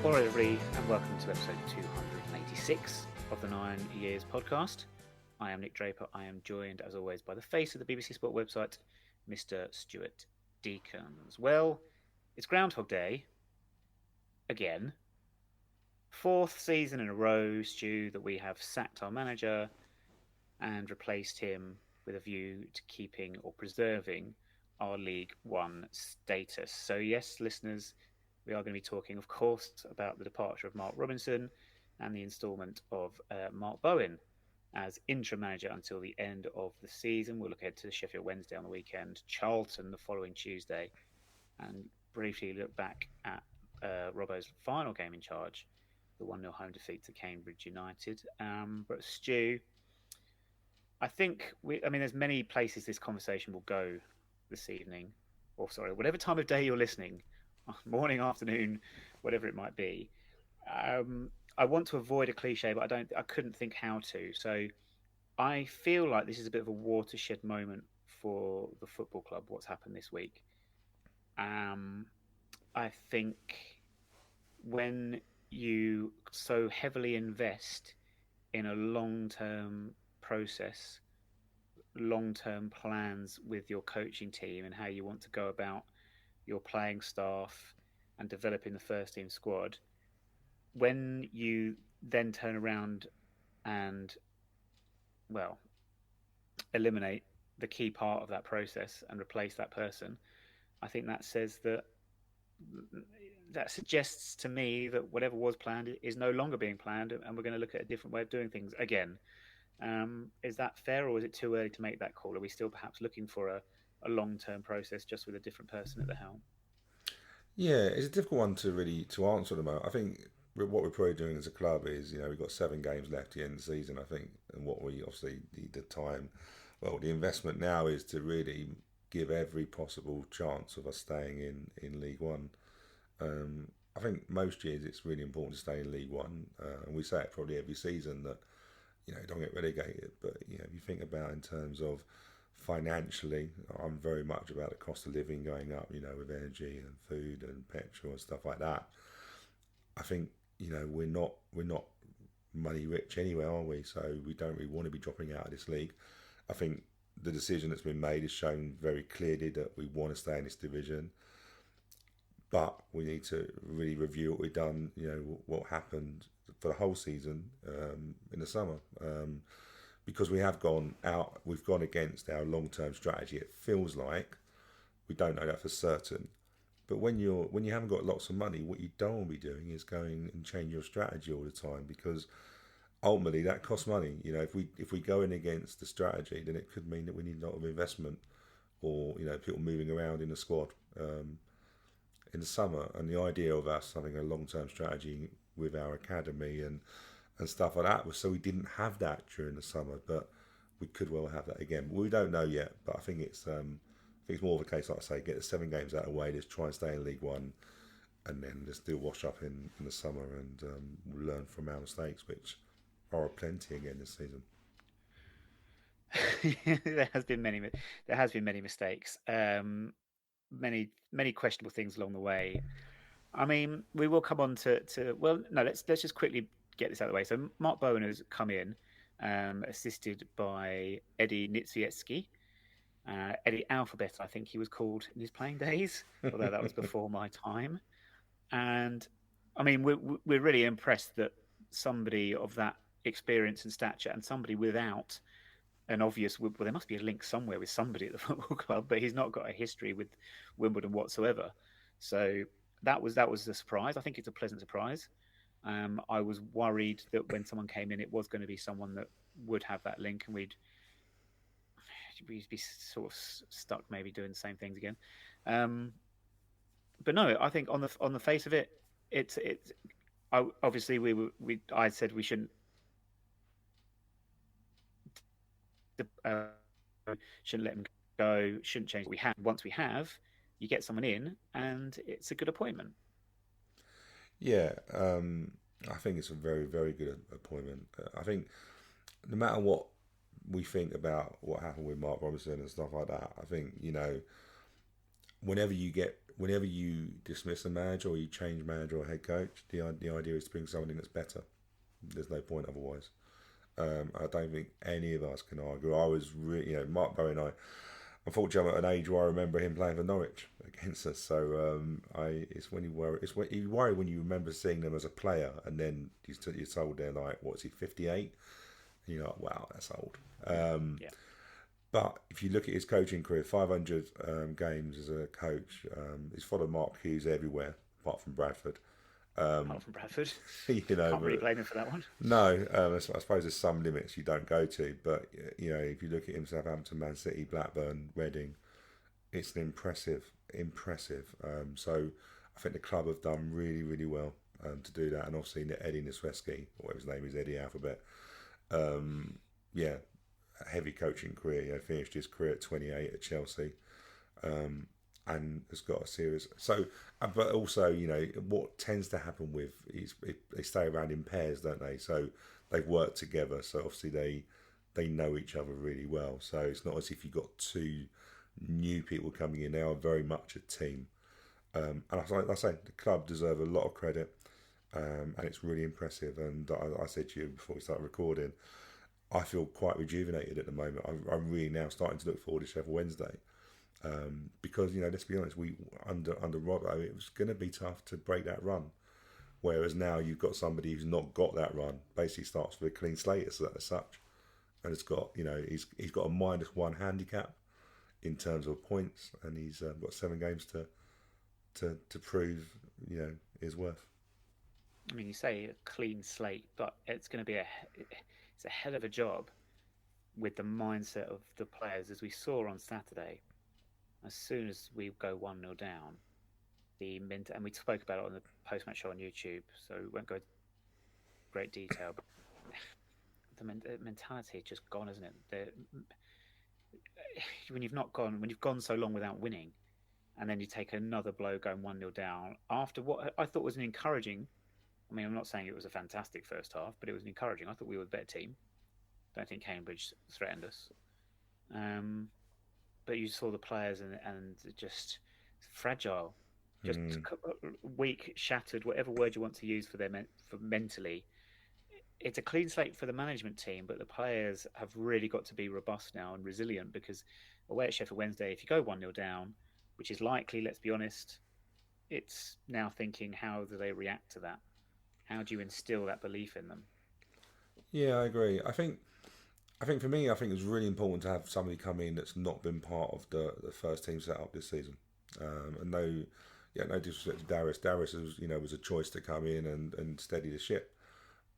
Hello, everybody, and welcome to episode 286 of the 9 Years podcast. I am Nick Draper. I am joined, as always, by the face of the BBC Sport website, Mr. Stuart Deacons. Well, it's Groundhog Day again. Fourth season in a row, Stu, that we have sacked our manager and replaced him with a view to keeping or preserving our League One status. So, yes, listeners, we are going to be talking, of course, about the departure of Mark Robinson and the instalment of Mark Bowen as interim manager until the end of the season. We'll look ahead to Sheffield Wednesday on the weekend, Charlton the following Tuesday, and briefly look back at Robbo's final game in charge, the 1-0 home defeat to Cambridge United. But Stu, I think there's many places this conversation will go this evening, or sorry, whatever time of day you're listening, morning, afternoon, whatever it might be. I want to avoid a cliche, but I couldn't think how to. So I feel like this is a bit of a watershed moment for the football club. What's happened this week? I think when you so heavily invest in a long-term process, long-term plans with your coaching team and how you want to go about your playing staff and developing the first team squad, when you then turn around and, well, eliminate the key part of that process and replace that person, I think that says that suggests to me that whatever was planned is no longer being planned, and we're going to look at a different way of doing things again. Is that fair, or is it too early to make that call? Are we still perhaps looking for a long-term process just with a different person at the helm? Yeah, it's a difficult one to answer at the moment. I think what we're probably doing as a club is, we've got 7 games left to the end of the season, I think, and what we obviously the time, well, the investment now is to really give every possible chance of us staying in League One. I think most years it's really important to stay in League One, and we say it probably every season that don't get relegated. But if you think about in terms of financially, I'm very much about the cost of living going up, with energy and food and petrol and stuff like that. I think, we're not money rich anyway, are we? So we don't really want to be dropping out of this league. I think the decision that's been made has shown very clearly that we want to stay in this division. But we need to really review what we've done, what happened for the whole season in the summer. Because we've gone against our long-term strategy. It feels like we don't know that for certain. But when you haven't got lots of money, what you don't want to be doing is going and change your strategy all the time, because ultimately that costs money. If we go in against the strategy, then it could mean that we need a lot of investment, or people moving around in the squad in the summer. And the idea of us having a long-term strategy with our academy and stuff like that was so we didn't have that during the summer, but we could well have that again. We don't know yet, but I think it's more of a case, like I say, get the 7 games out of the way, just try and stay in League One, and then just do wash up in the summer and learn from our mistakes, which are plenty again this season. There has been many mistakes, many questionable things along the way. I mean, we will come on to well, no, let's just quickly get this out of the way. So Mark Bowen has come in, assisted by Eddie Nitsiecki. Eddie Alphabet, I think he was called in his playing days, although that was before my time. And I mean, we're really impressed that somebody of that experience and stature, and somebody without an obvious, well, there must be a link somewhere with somebody at the football club, but he's not got a history with Wimbledon whatsoever. So that was a surprise. I think it's a pleasant surprise. I was worried that when someone came in, it was going to be someone that would have that link, and we'd be sort of stuck maybe doing the same things again. But no, I think on the face of it, it's obviously I said we shouldn't let him go, shouldn't change what we have. Once we have, you get someone in, and it's a good appointment. Yeah, I think it's a very, very good appointment. I think no matter what we think about what happened with Mark Robinson and stuff like that, I think whenever you dismiss a manager or you change manager or head coach, the idea is to bring someone in that's better. There's no point otherwise. I don't think any of us can argue. I was really, Mark Bowen. Unfortunately, I'm at an age where I remember him playing for Norwich against us. So it's when you worry. It's when you worry when you remember seeing them as a player, and then you're told they're like, what's he, 58? And you're like, wow, that's old. Yeah. But if you look at his coaching career, 500 games as a coach, he's followed Mark Hughes everywhere, apart from Bradford. Apart from Bradford, You can't really blame him for that one. No, I suppose there's some limits you don't go to, but if you look at him, Southampton, Man City, Blackburn, Reading, it's an impressive. So I think the club have done really, really well to do that, and obviously Eddie Niesweski, or whatever his name is, Eddie Alphabet, yeah, a heavy coaching career. Finished his career at 28 at Chelsea. And has got a series. So, but also, what tends to happen with is they stay around in pairs, don't they? So they've worked together. So obviously they know each other really well. So it's not as if you've got two new people coming in. They are very much a team. And I say the club deserve a lot of credit, and it's really impressive. And I said to you before we started recording, I feel quite rejuvenated at the moment. I'm really now starting to look forward to Sheffield Wednesday. Because let's be honest, we under Robbo, it was going to be tough to break that run. Whereas now you've got somebody who's not got that run, basically starts with a clean slate as such, and it's got he's got a -1 handicap in terms of points, and he's got 7 games to prove his worth. I mean, you say a clean slate, but it's going to be it's a hell of a job with the mindset of the players, as we saw on Saturday. As soon as we go 1-0 down, and we spoke about it on the post-match show on YouTube, so we won't go into great detail, but the mentality is just gone, isn't it? When you've gone so long without winning, and then you take another blow going 1-0 down, after what I thought was an encouraging, I'm not saying it was a fantastic first half, but it was encouraging. I thought we were the better team. Don't think Cambridge threatened us. But you saw the players and just fragile, just weak, shattered, whatever word you want to use for mentally. It's a clean slate for the management team, but the players have really got to be robust now and resilient, because away at Sheffield Wednesday, if you go 1-0 down, which is likely, let's be honest, it's now thinking, how do they react to that? How do you instill that belief in them? Yeah, I agree. I think for me, it's really important to have somebody come in that's not been part of the first team set up this season. And no disrespect to Darius. Darius was a choice to come in and steady the ship.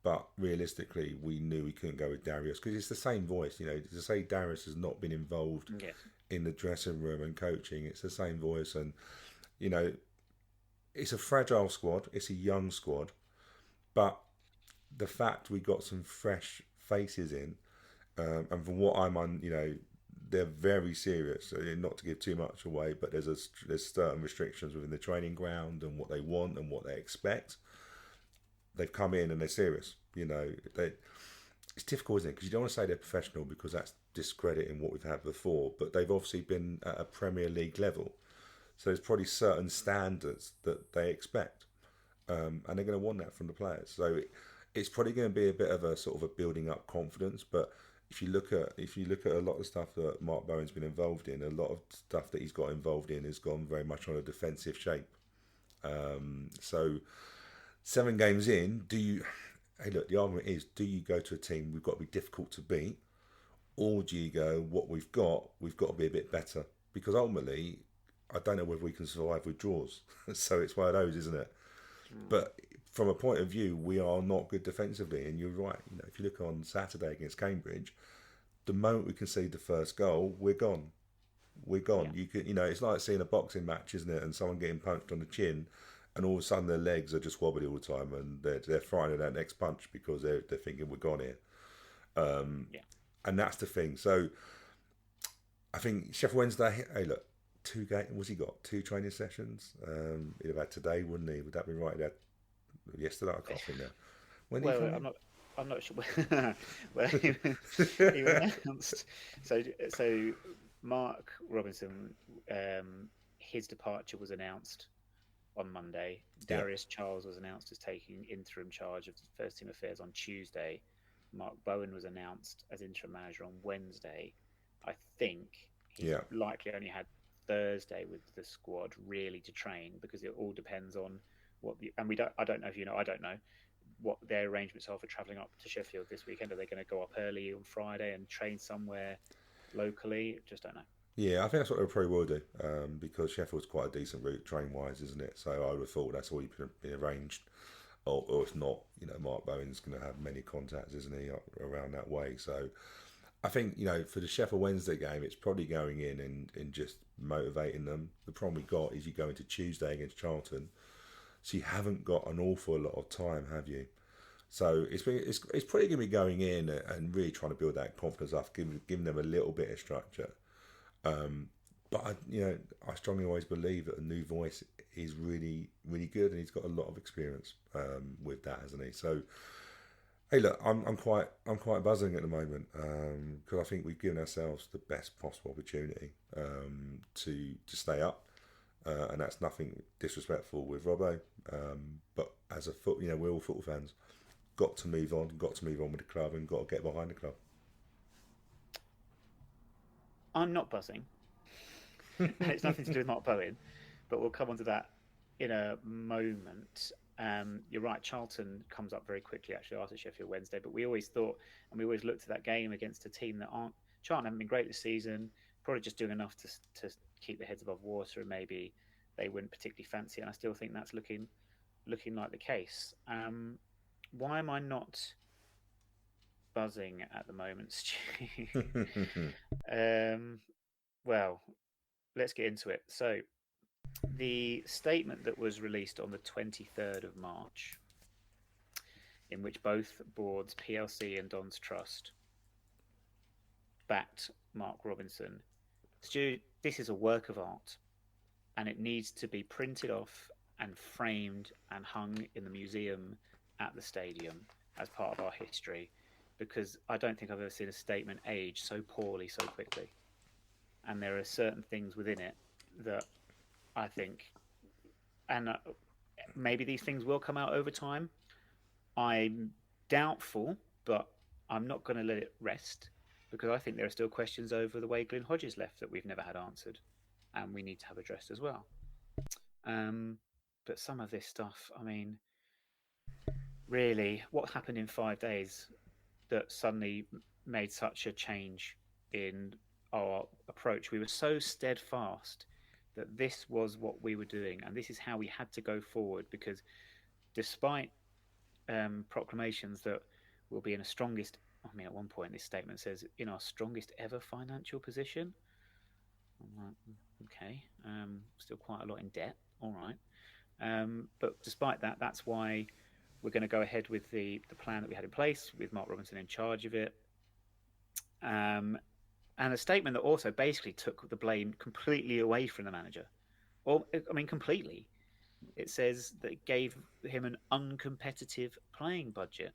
But realistically, we knew we couldn't go with Darius because it's the same voice. To say Darius has not been involved in the dressing room and coaching, it's the same voice. And it's a fragile squad. It's a young squad, but the fact we got some fresh faces in. And from what I'm on, they're very serious. Not to give too much away, but there's certain restrictions within the training ground and what they want and what they expect. They've come in and they're serious. It's difficult, isn't it? Because you don't want to say they're professional because that's discrediting what we've had before. But they've obviously been at a Premier League level, so there's probably certain standards that they expect, and they're going to want that from the players. So it's probably going to be a bit of a sort of a building up confidence, but. If you look at a lot of stuff that Mark Bowen's been involved in, a lot of stuff that he's got involved in has gone very much on a defensive shape. So 7 games in, the argument is, do you go to a team we've got to be difficult to beat, or do you go, what we've got to be a bit better? Because ultimately, I don't know whether we can survive with draws. So it's one of those, isn't it? But from a point of view, we are not good defensively, and you're right. If you look on Saturday against Cambridge, the moment we concede the first goal, we're gone. Yeah. You could, it's like seeing a boxing match, isn't it? And someone getting punched on the chin, and all of a sudden their legs are just wobbly all the time, and they're frightened of that next punch because they're thinking we're gone here. And that's the thing. So I think Sheffield Wednesday. Hey, look, 2 games. What's he got? 2 training sessions. He'd have had today, wouldn't he? Would that be right? Yesterday, I can't think now. When I'm not sure. Well, he announced. So Mark Robinson, his departure was announced on Monday. Yeah. Darius Charles was announced as taking interim charge of first team affairs on Tuesday. Mark Bowen was announced as interim manager on Wednesday. I think he's Yeah. likely only had Thursday with the squad really to train, because it all depends on what the, and we don't I don't know if you know, I don't know what their arrangements are for travelling up to Sheffield this weekend. Are they going to go up early on Friday and train somewhere locally? Just don't know. Yeah, I think that's what they probably will do, because Sheffield's quite a decent route train wise, isn't it? So I would have thought that's already been arranged. Or if not, Mark Bowen's going to have many contacts, isn't he, around that way? So I think, for the Sheffield Wednesday game, it's probably going in and just motivating them. The problem we got is you go into Tuesday against Charlton, so you haven't got an awful lot of time, have you? So it's probably going to be going in and really trying to build that confidence up, giving them a little bit of structure. But I strongly always believe that a new voice is really, really good, and he's got a lot of experience with that, hasn't he? So, hey, look, I'm quite buzzing at the moment, because I think we've given ourselves the best possible opportunity to stay up, and that's nothing disrespectful with Robbo, but as a we're all football fans. Got to move on with the club, and got to get behind the club. I'm not buzzing. It's nothing to do with Mark Bowen, but we'll come on to that in a moment. You're right, Charlton comes up very quickly actually after Sheffield Wednesday, but we always thought, and we always looked at that game against a team that aren't, Charlton haven't been great this season, probably just doing enough to keep their heads above water, and maybe they wouldn't particularly fancy it, and I still think that's looking like the case. Why am I not buzzing at the moment, Stu? Well, let's get into it. So, the statement that was released on the 23rd of March, in which both boards, PLC and Don's Trust, backed Mark Robinson. Stu, this is a work of art, and it needs to be printed off and framed and hung in the museum at the stadium as part of our history, because I don't think I've ever seen a statement age so poorly so quickly. And there are certain things within it that I think, and maybe these things will come out over time. I'm doubtful, but I'm not going to let it rest, because I think there are still questions over the way Glyn Hodges left that we've never had answered, and we need to have addressed as well. But some of this stuff, I mean, really, what happened in 5 days that suddenly made such a change in our approach? We were so steadfast that this was what we were doing, and this is how we had to go forward, because despite proclamations that we'll be in a strongest, I mean, at one point this statement says, in our strongest ever financial position. I'm like, okay, still quite a lot in debt, all right. But despite that, that's why we're going to go ahead with the plan that we had in place, with Mark Robinson in charge of it. And a statement that also basically took the blame completely away from the manager. Or, I mean, completely. It says that it gave him an uncompetitive playing budget.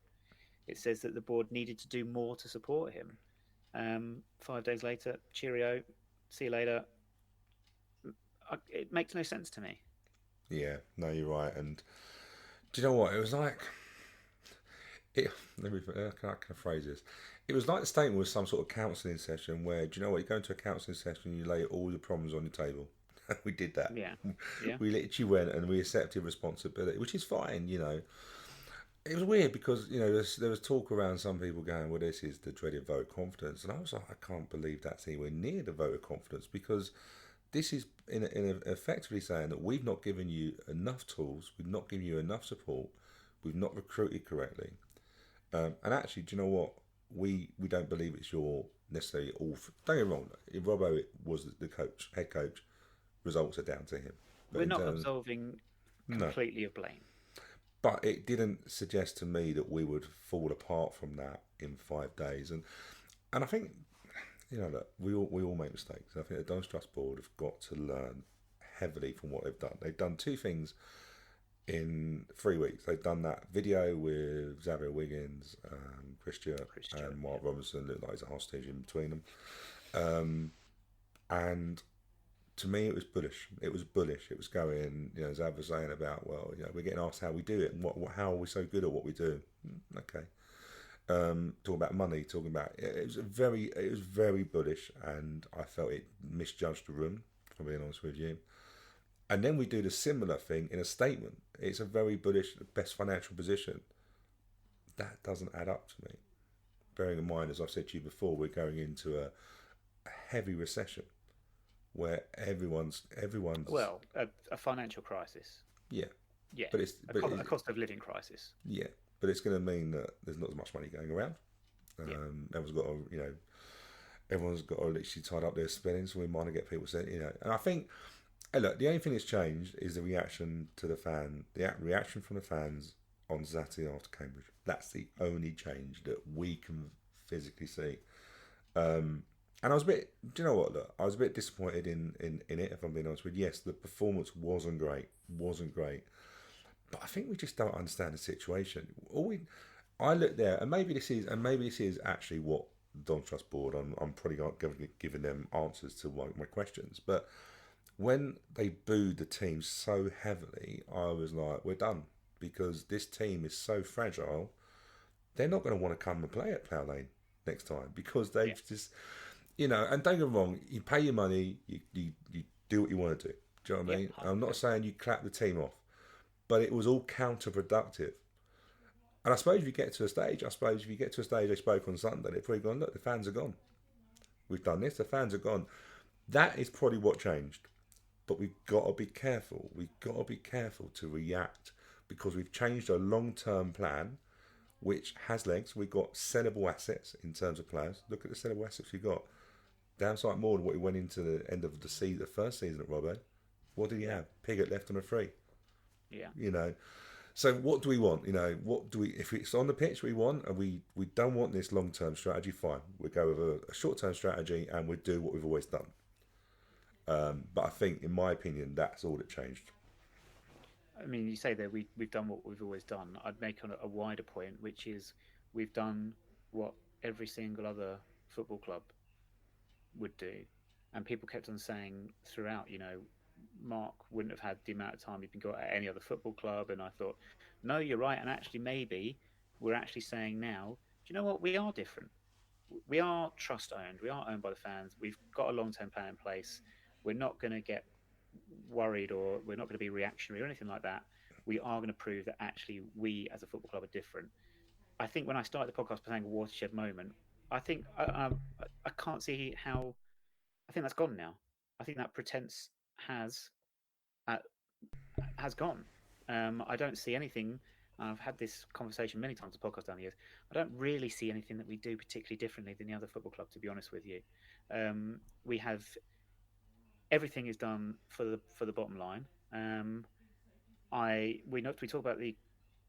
It says that the board needed to do more to support him. 5 days later, cheerio, see you later. It makes no sense to me. Yeah, no, you're right. And do you know what? It was like, let me, can I phrase this? It was like the statement was some sort of counselling session where, do you know what? You go into a counselling session and you lay all the problems on the table. We did that. Yeah. We literally went and we accepted responsibility, which is fine, It was weird because, there was talk around some people going, well, this is the dreaded vote of confidence. And I was like, I can't believe that's anywhere near the vote of confidence, because this is in effectively saying that we've not given you enough tools, we've not given you enough support, we've not recruited correctly. And actually, do you know what? We don't believe it's your necessarily all. Don't get me wrong. If Robbo was the head coach, results are down to him. But we're not absolving completely of blame. But it didn't suggest to me that we would fall apart from that in 5 days. And I think, look, we all make mistakes. I think the Don's Trust Board have got to learn heavily from what they've done. They've done 2 things in 3 weeks. They've done that video with Xavier Wiggins, Chris Stewart, and Mark Robinson, looked like he's a hostage in between them. And to me, it was bullish. It was bullish. It was going, as Av was saying about, well, we're getting asked how we do it and how are we so good at what we do. Okay. Talking about money, talking about it was very bullish, and I felt it misjudged the room. If I'm being honest with you. And then we do the similar thing in a statement. It's a very bullish, best financial position. That doesn't add up to me. Bearing in mind, as I've said to you before, we're going into a heavy recession where everyone's Well, a financial crisis. yeah, Yeah, but a cost of living crisis. yeah, but it's going to mean that there's not as much money going around. Yeah. Everyone's got to, everyone's got to literally tied up their spending, so we might get people saying, and I think, hey, look, the only thing that's changed is the reaction to the reaction from the fans on Saturday after Cambridge. That's the only change that we can physically see. And I was a bit, do you know what? Look, I was a bit disappointed in it, if I'm being honest with you. Yes, the performance wasn't great, but I think we just don't understand the situation. I look there, and maybe this is actually what Don Trust Board. I'm probably not giving them answers to my questions, but when they booed the team so heavily, I was like, we're done, because this team is so fragile. They're not going to want to come and play at Plough Lane next time, because they've just, and don't get me wrong, you pay your money, you do what you want to do. Do you know what I mean? I'm not saying you clap the team off, but it was all counterproductive. And I suppose if you get to a stage, they spoke on Sunday, they've probably gone, look, the fans are gone. We've done this, the fans are gone. That is probably what changed. But we've got to be careful. We've got to be careful to react, because we've changed a long-term plan, which has legs. We've got sellable assets in terms of players. Look at the sellable assets we've got. Damn sight more than what we went into the end of the first season at Robbo. What did he have? Piggott left on a free. Yeah. So what do we want? What do we? If it's on the pitch we want, and we don't want this long-term strategy, fine. We'll go with a short-term strategy, and we'll do what we've always done. But I think, in my opinion, that's all that changed. I mean, you say that we've done what we've always done. I'd make on a wider point, which is we've done what every single other football club would do. And people kept on saying throughout, Mark wouldn't have had the amount of time he'd been got at any other football club. And I thought, no, you're right. And actually, maybe we're actually saying now, do you know what? We are different. We are trust owned. We are owned by the fans. We've got a long term plan in place. We're not going to get worried, or we're not going to be reactionary or anything like that. We are going to prove that actually we as a football club are different. I think when I started the podcast by saying a watershed moment, I think I can't see how. I think that's gone now. I think that pretense has uh, has gone. I don't see anything. I've had this conversation many times on the podcast down the years. I don't really see anything that we do particularly differently than the other football club, to be honest with you. We have everything is done for the bottom line. We talk about the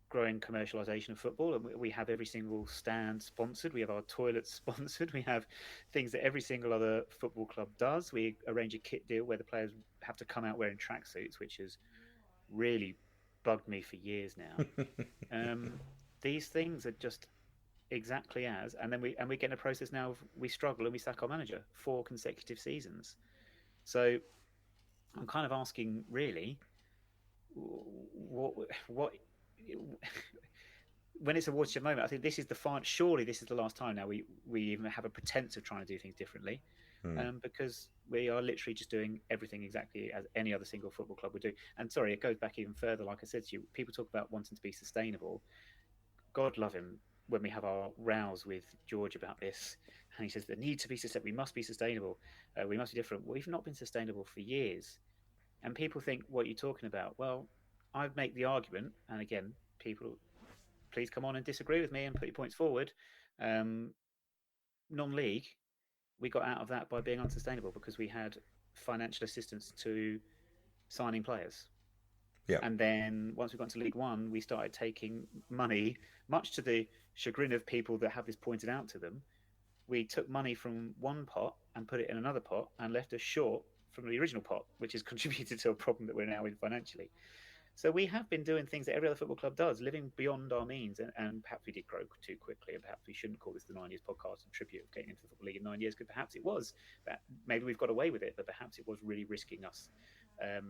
growing commercialization of football, and we have every single stand sponsored. We have our toilets sponsored. We have things that every single other football club does. We arrange a kit deal where the players have to come out wearing tracksuits, which has really bugged me for years now. These things are just exactly as, and then we get in a process now of we struggle and we sack our manager 4 consecutive seasons. So I'm kind of asking, really, what when it's a watershed moment, I think this is the final. Surely this is the last time now we even have a pretense of trying to do things differently, because we are literally just doing everything exactly as any other single football club would do. And sorry, it goes back even further. Like I said to you, people talk about wanting to be sustainable. God love him when we have our rows with George about this, and he says the need to be sustainable. We must be sustainable. We must be different. We've not been sustainable for years, and people think, what are you talking about? Well, I make the argument, and again, people, please come on and disagree with me and put your points forward. Non-league, we got out of that by being unsustainable because we had financial assistance to signing players. Yeah. And then once we got into League One, we started taking money, much to the chagrin of people that have this pointed out to them. We took money from one pot and put it in another pot and left us short from the original pot, which has contributed to a problem that we're now in financially. So we have been doing things that every other football club does, living beyond our means, and perhaps we did grow too quickly, and perhaps we shouldn't call this the 9 Years podcast and tribute of getting into the Football League in 9 years, because perhaps it was. But maybe we've got away with it, but perhaps it was really risking us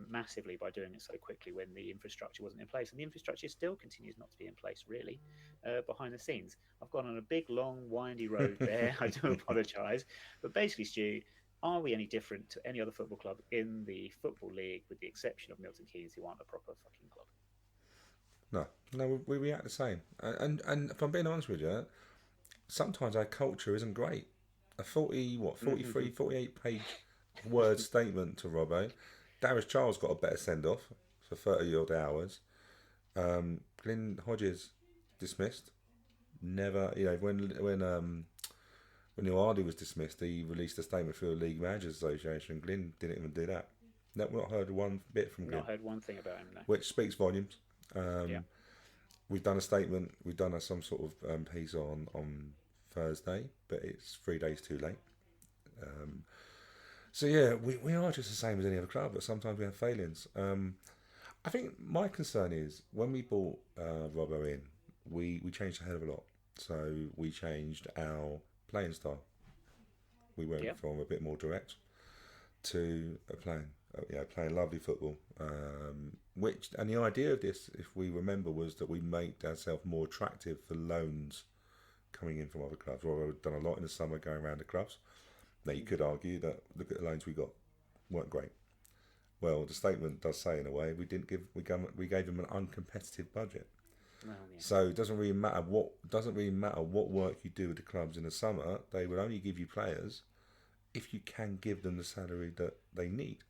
massively by doing it so quickly when the infrastructure wasn't in place, and the infrastructure still continues not to be in place, really, behind the scenes. I've gone on a big, long, windy road there. I do apologise, but basically, Stu, are we any different to any other football club in the Football League, with the exception of Milton Keynes, who aren't a proper fucking club? No, we react the same. And if I'm being honest with you, sometimes our culture isn't great. A 43, 48 page word statement to Robbo. Darius Charles got a better send off for 30 odd hours. Glyn Hodges dismissed. Never, when Neil Hardy was dismissed, he released a statement for the League Managers Association. Glyn didn't even do that. Not heard one bit from Glyn. Not heard one thing about him, no. Which speaks volumes. Yeah. We've done a statement. We've done some sort of piece on Thursday, but it's 3 days too late. So yeah, we are just the same as any other club, but sometimes we have failings. I think my concern is when we bought Robbo in, we changed a hell of a lot. So we changed our playing style. We went from a bit more direct to playing lovely football. And the idea of this, if we remember, was that we made ourselves more attractive for loans coming in from other clubs. Well, we've done a lot in the summer going around the clubs. Now you could argue that look at the loans we got weren't great. Well, the statement does say in a way we gave them an uncompetitive budget. Well, yeah. So it doesn't really matter what work you do with the clubs in the summer. They will only give you players if you can give them the salary that they need,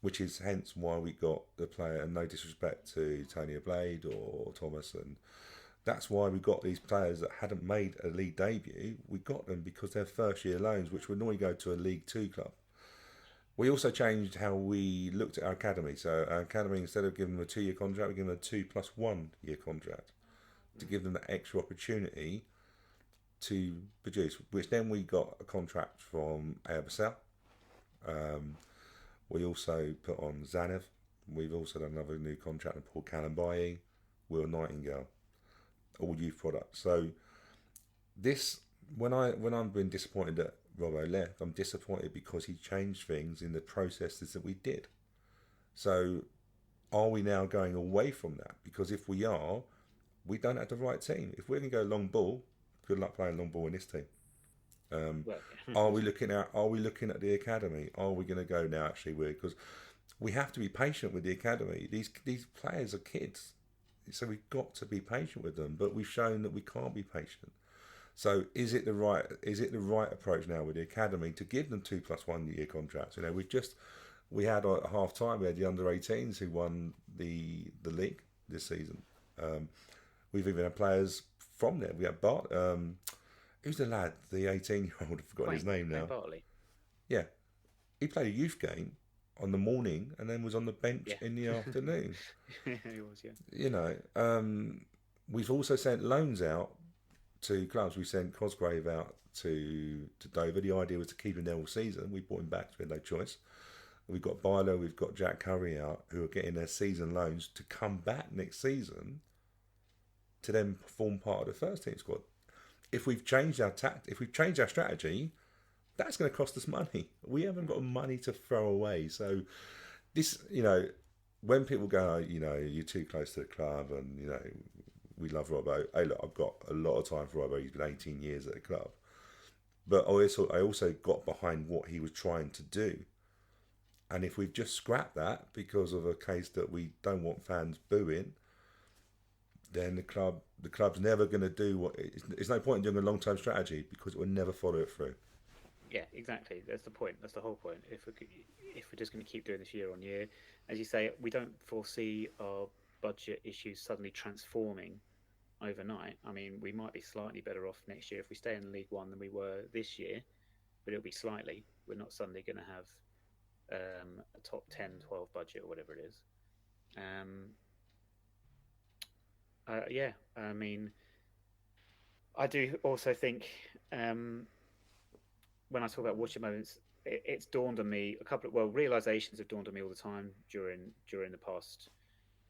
which is hence why we got the player. And no disrespect to Tony Blade or Thomas, and that's why we got these players that hadn't made a league debut. We got them because they're first year loans, which would normally go to a League 2 club. We also changed how we looked at our academy. So our academy, instead of giving them a 2-year contract, we give them a 2+1 year contract to give them that extra opportunity to produce. Which then we got a contract from Basel. We also put on Zanev. We've also done another new contract with Paul Kalambayi, Will Nightingale, all youth products. So this, when I'm being disappointed that Robbo left, I'm disappointed because he changed things in the processes that we did. So are we now going away from that? Because if we are, we don't have the right team. If we're going to go long ball, good luck playing long ball in this team. Are we looking at the academy? Are we going to go now? Actually, because we have to be patient with the academy. These players are kids, so we've got to be patient with them. But we've shown that we can't be patient. So is it the right approach now with the academy to give them 2+1 year contracts? We had at half time we had the under-18s who won the league this season. We've even had players from there. We had Bart. Who's the lad? The 18-year-old. I've forgotten his name now. Bartley. Yeah, he played a youth game on the morning and then was on the bench in the afternoon. He was, yeah. We've also sent loans out to clubs. We sent Cosgrave out to Dover. The idea was to keep him there all season. We brought him back, so we had no choice. We've got Byler, we've got Jack Curry out, who are getting their season loans to come back next season to then form part of the first team squad. If we've changed our strategy, that's going to cost us money. We haven't got money to throw away. So this, when people go, you're too close to the club, and we love Robbo. Hey, look, I've got a lot of time for Robbo. He's been 18 years at the club, but I also got behind what he was trying to do. And if we've just scrapped that because of a case that we don't want fans booing, then the club's never going to do what. It's no point in doing a long-term strategy because it will never follow it through. Yeah, exactly. That's the point. That's the whole point. If we're just going to keep doing this year on year, as you say, we don't foresee our budget issues suddenly transforming overnight. I mean, we might be slightly better off next year if we stay in League One than we were this year, but it'll be slightly. We're not suddenly going to have a top 10, 12 budget or whatever it is. I mean, I do also think when I talk about watching moments, it's dawned on me realizations have dawned on me all the time during the past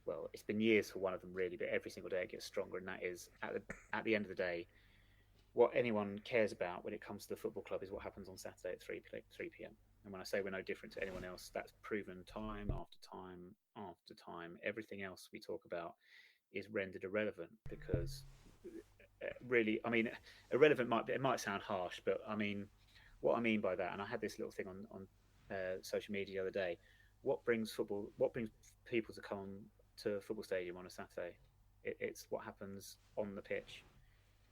well, it's been years for one of them really, but every single day it gets stronger, and that is at the end of the day, what anyone cares about when it comes to the football club is what happens on Saturday at 3 p.m. And when I say we're no different to anyone else, that's proven time after time after time. Everything else we talk about is rendered irrelevant because really, I mean, irrelevant it might sound harsh, but I mean, what I mean by that, and I had this little thing on social media the other day. What brings people to come to a football stadium on a Saturday? It's what happens on the pitch.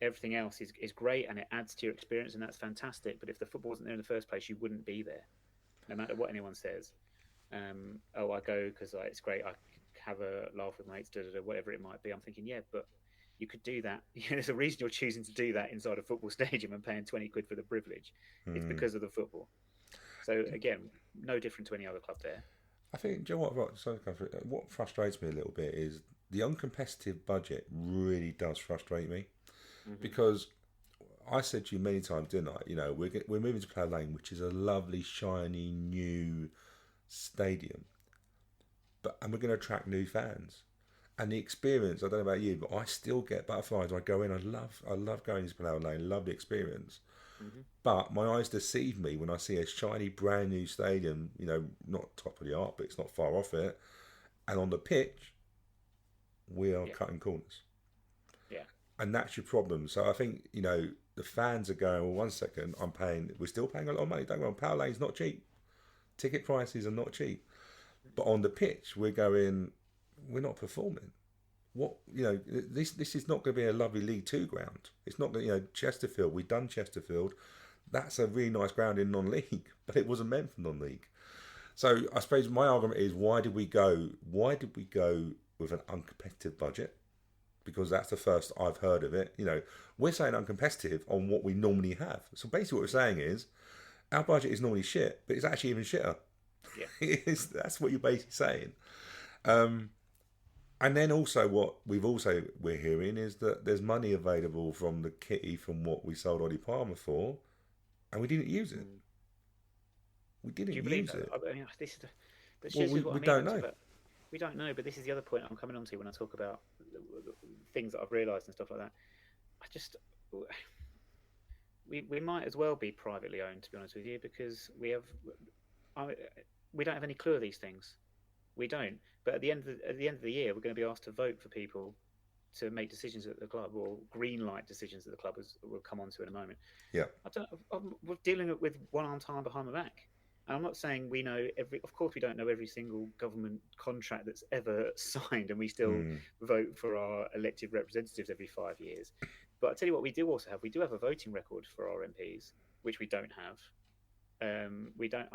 Everything else is great and it adds to your experience, and that's fantastic. But if the football wasn't there in the first place, you wouldn't be there, no matter what anyone says. Oh, I go because it's great. I have a laugh with mates, whatever it might be. I'm thinking, yeah, but you could do that. There's a reason you're choosing to do that inside a football stadium and paying 20 quid for the privilege. It's because of the football. So again, no different to any other club there. I think, do you know what frustrates me a little bit is the uncompetitive budget really does frustrate me. Because I said to you many times, didn't I? We're moving to Plough Lane, which is a lovely, shiny, new stadium, and we're going to attract new fans. And the experience, I don't know about you, but I still get butterflies when I go in. I love going to Plough Lane. Love the experience. But my eyes deceive me when I see a shiny, brand new stadium. Not top of the art, but it's not far off it. And on the pitch, we are cutting corners. Yeah. And that's your problem. So I think, the fans are going, well, 1 second, we're still paying a lot of money. Don't go on, Plough Lane's not cheap. Ticket prices are not cheap. But on the pitch, we're not performing. This is not going to be a lovely League Two ground. It's not going to, Chesterfield, we've done Chesterfield. That's a really nice ground in non-league, but it wasn't meant for non-league. So I suppose my argument is, why did we go with an uncompetitive budget? Because that's the first I've heard of it. We're saying uncompetitive on what we normally have. So basically what we're saying is our budget is normally shit, but it's actually even shitter. Yeah. That's what you're basically saying. And then also what we're hearing is that there's money available from the kitty from what we sold Ollie Palmer for, and we didn't use it. We didn't use it. I mean, this is we don't know. We don't know, but this is the other point I'm coming on to when I talk about things that I've realised and stuff like that. We might as well be privately owned, to be honest with you, because we don't have any clue of these things. We don't. But at the end of the year, we're going to be asked to vote for people to make decisions at the club, or green light decisions at the club, as we'll come on to in a moment. Yeah. We're dealing with one arm tied behind my back. And I'm not saying we know of course we don't know every single government contract that's ever signed, and we still vote for our elected representatives every 5 years. But I'll tell you what, we do have a voting record for our MPs, which we don't have. I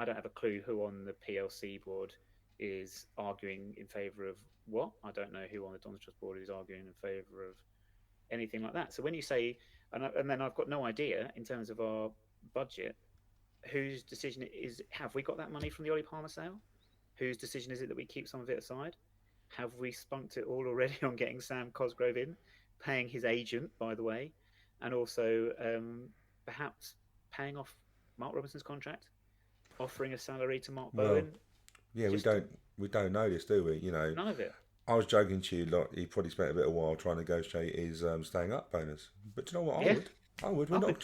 don't have a clue who on the PLC board is arguing in favour of what. I don't know who on the Dons Trust board is arguing in favour of anything like that. So when you say, and then I've got no idea in terms of our budget, whose decision is, have we got that money from the Ollie Palmer sale? Whose decision is it that we keep some of it aside? Have we spunked it all already on getting Sam Cosgrove in, paying his agent, by the way, and also perhaps paying off Mark Robinson's contract, offering a salary to Mark Bowen? Yeah, we don't know this, do we? None of it. I was joking to you, like, he probably spent a bit of while trying to negotiate his staying up bonus. But do you know what? I would. We're not.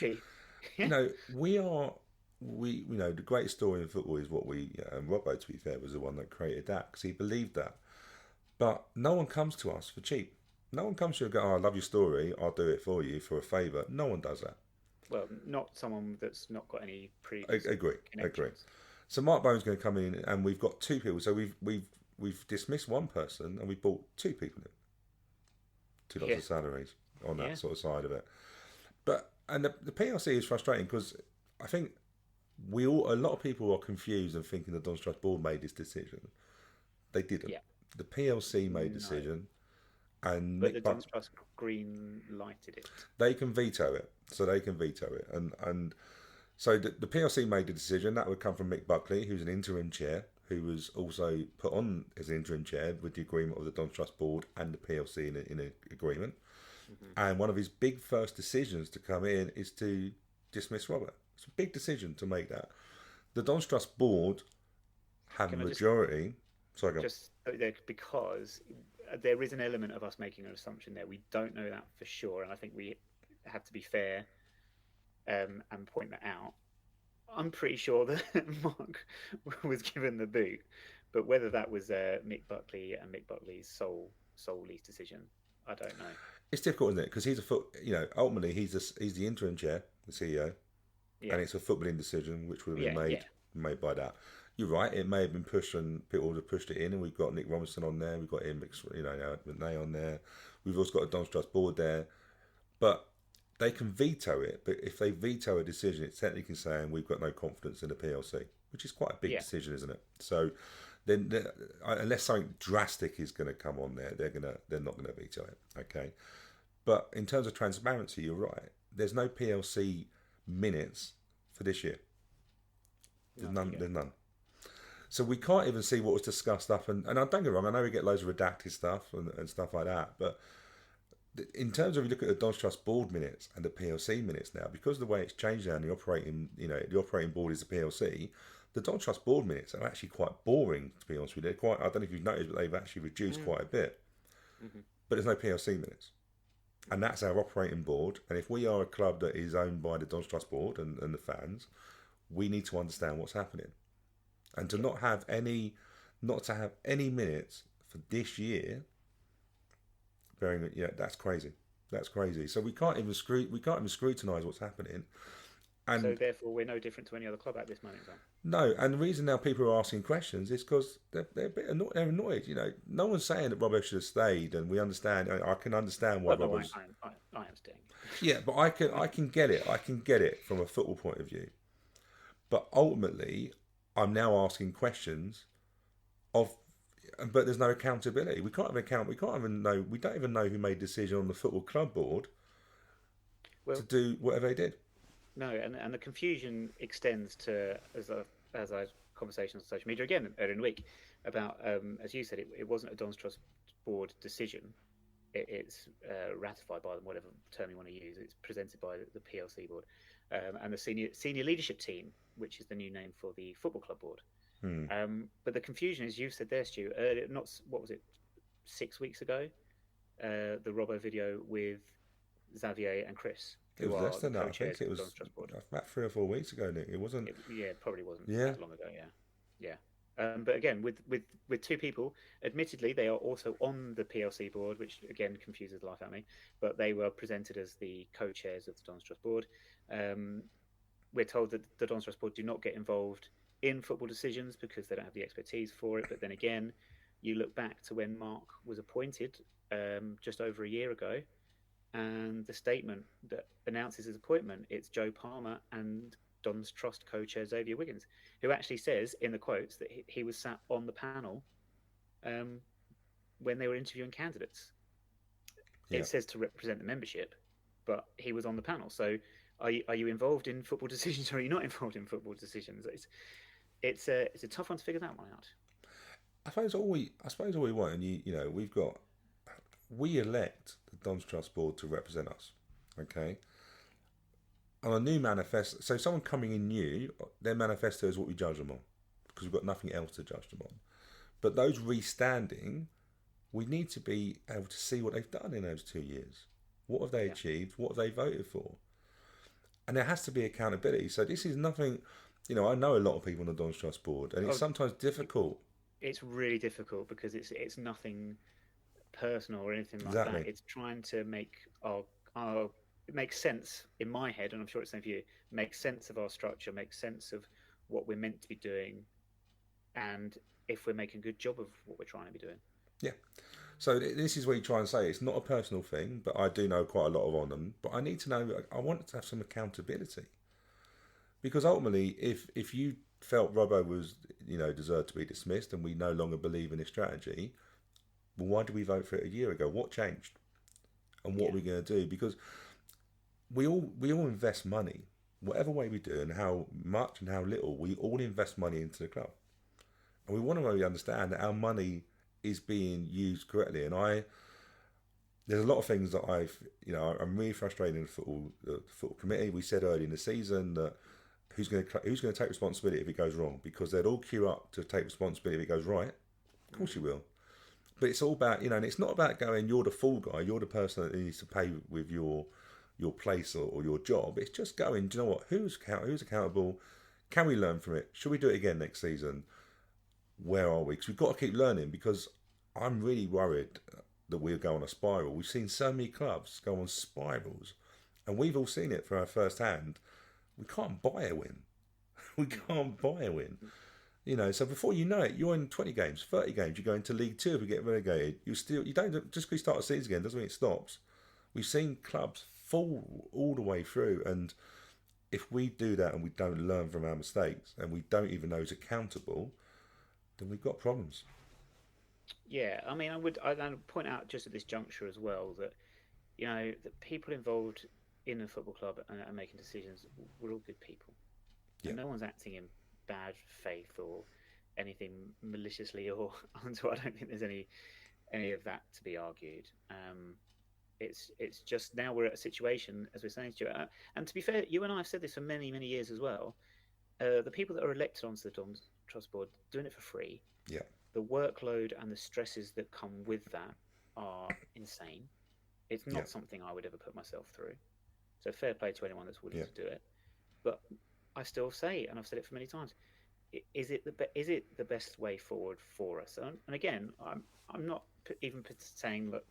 The greatest story in football is what and Robbo, to be fair, was the one that created that, because he believed that. But no one comes to us for cheap. No one comes to you and go, I love your story, I'll do it for you for a favour. No one does that. Well, not someone that's not got any previous Agree. So Mark Bowen's going to come in, and we've got two people. So we've dismissed one person, and we brought two people in. Two lots of salaries on that sort of side of it. And the PLC is frustrating, because I think a lot of people are confused and thinking the Dons Trust board made this decision. They didn't. Yeah. The PLC made a decision, and but the Dons Trust green lighted it. They can veto it, and so the PLC made the decision. That would come from Mick Buckley, who's an interim chair, who was also put on as interim chair with the agreement of the Dons Trust board and the PLC in an agreement. And one of his big first decisions to come in is to dismiss Robert. It's a big decision to make that. The Dons Trust board have a majority. Because there is an element of us making an assumption there. We don't know that for sure, and I think we have to be fair and point that out. I'm pretty sure that Mark was given the boot, but whether that was Mick Buckley and Mick Buckley's solely decision, I don't know. It's difficult, isn't it? Because ultimately he's the interim chair, the CEO, and it's a footballing decision which would have been made by that. You're right. It may have been pushed, and people would have pushed it in. And we've got Nick Robinson on there. We've got Ian McNay on there. We've also got a Don's Trust board there, but they can veto it. But if they veto a decision, it's technically saying we've got no confidence in the PLC, which is quite a big decision, isn't it? So then, unless something drastic is going to come on there, they're not going to veto it. Okay, but in terms of transparency, you're right. There's no PLC minutes for this year. There's none. So we can't even see what was discussed up, and don't get me wrong, I know we get loads of redacted stuff and stuff like that, but in terms of you look at the Don's Trust board minutes and the PLC minutes now, because of the way it's changed now, and the operating board is the PLC, the Don's Trust board minutes are actually quite boring, to be honest with you. I don't know if you've noticed, but they've actually reduced quite a bit. Mm-hmm. But there's no PLC minutes. And that's our operating board. And if we are a club that is owned by the Don's Trust board and the fans, we need to understand what's happening. And to not to have any minutes for this year, that's crazy. That's crazy. So we can't even scrutinise what's happening. And so therefore, we're no different to any other club at this moment. No, and the reason now people are asking questions is because they're a bit annoyed. They're annoyed. No one's saying that Robbo should have stayed, and we understand. I can understand why Robbo's. I am staying. Yeah, but I can get it. I can get it from a football point of view. But ultimately, I'm now asking questions but there's no accountability. We can't even We don't even know who made the decision on the football club board to do whatever they did. No, and the confusion extends to as I had conversations on social media again earlier in the week about as you said, it wasn't a Don's Trust board decision. It's ratified by them, whatever term you want to use. It's presented by the PLC board and the senior leadership team, which is the new name for the football club board. But the confusion, as you've said there, Stu, what was it, 6 weeks ago? The Robbo video with Xavier and Chris. It was less than that. I think it was about 3 or 4 weeks ago, Nick. It wasn't. It probably wasn't that long ago. Yeah. But again, with two people, admittedly, they are also on the PLC board, which again confuses the life out of me. But they were presented as the co-chairs of the Don's Trust board. We're told that the Don's Trust board do not get involved in football decisions because they don't have the expertise for it. But then again, you look back to when Mark was appointed just over a year ago, and the statement that announces his appointment, it's Joe Palmer and Don's Trust co-chair Xavier Wiggins, who actually says in the quotes that he was sat on the panel when they were interviewing candidates. Yeah. It says to represent the membership, but he was on the panel. So are you involved in football decisions or are you not involved in football decisions? It's a tough one to figure that one out. I suppose all we want, and we elect the Don's Trust board to represent us, okay? On a new manifesto, so someone coming in new, their manifesto is what we judge them on, because we've got nothing else to judge them on. But those restanding, we need to be able to see what they've done in those 2 years. What have they achieved? What have they voted for? And there has to be accountability. So this is nothing, I know a lot of people on the Don's Trust board, and it's sometimes difficult. It's really difficult because it's nothing personal or anything like that. It's trying to make it makes sense in my head, and I'm sure it's the same for you, make sense of our structure, make sense of what we're meant to be doing, and if we're making a good job of what we're trying to be doing. Yeah. So this is what you try and say. It's not a personal thing, but I do know quite a lot on them. But I need to know, I want to have some accountability. Because ultimately, if you felt Robbo was, deserved to be dismissed and we no longer believe in his strategy, well, why did we vote for it a year ago? What changed? And what are we going to do? Because we all invest money, whatever way we do, and how much and how little, we all invest money into the club. And we want to really understand that our money is being used correctly. And there's a lot of things that I'm really frustrated in the football committee. We said early in the season that who's going to take responsibility if it goes wrong, because they'd all queue up to take responsibility if it goes right. Of course you will. But it's all about, and it's not about going, you're the fall guy, you're the person that needs to pay with your place or your job. It's just going, do you know what? Who's accountable? Can we learn from it? Should we do it again next season? Where are we? Because we've got to keep learning, because I'm really worried that we'll go on a spiral. We've seen so many clubs go on spirals, and we've all seen it for our first hand. We can't buy a win. We can't buy a win. So before you know it, you're in 20 games, 30 games. You go into League Two if we get relegated. You don't just because you start a season again doesn't mean it stops. We've seen clubs fall all the way through, and if we do that and we don't learn from our mistakes and we don't even know who's accountable, then we've got problems. Yeah, I mean, I'd point out just at this juncture as well that that people involved in the football club and making decisions were all good people, Yeah. and no one's acting in bad faith or anything maliciously or until I don't think there's any of that to be argued. It's just now we're at a situation, as we're saying, Stuart, and to be fair, you and I have said this for many, many years as well. The people that are elected onto the Dons Trust Board doing it for free. Yeah. The workload and the stresses that come with that are insane. It's not something I would ever put myself through. So fair play to anyone that's willing to do it. But I still say, and I've said it for many times, is it the best way forward for us? And again, I'm not even saying, look,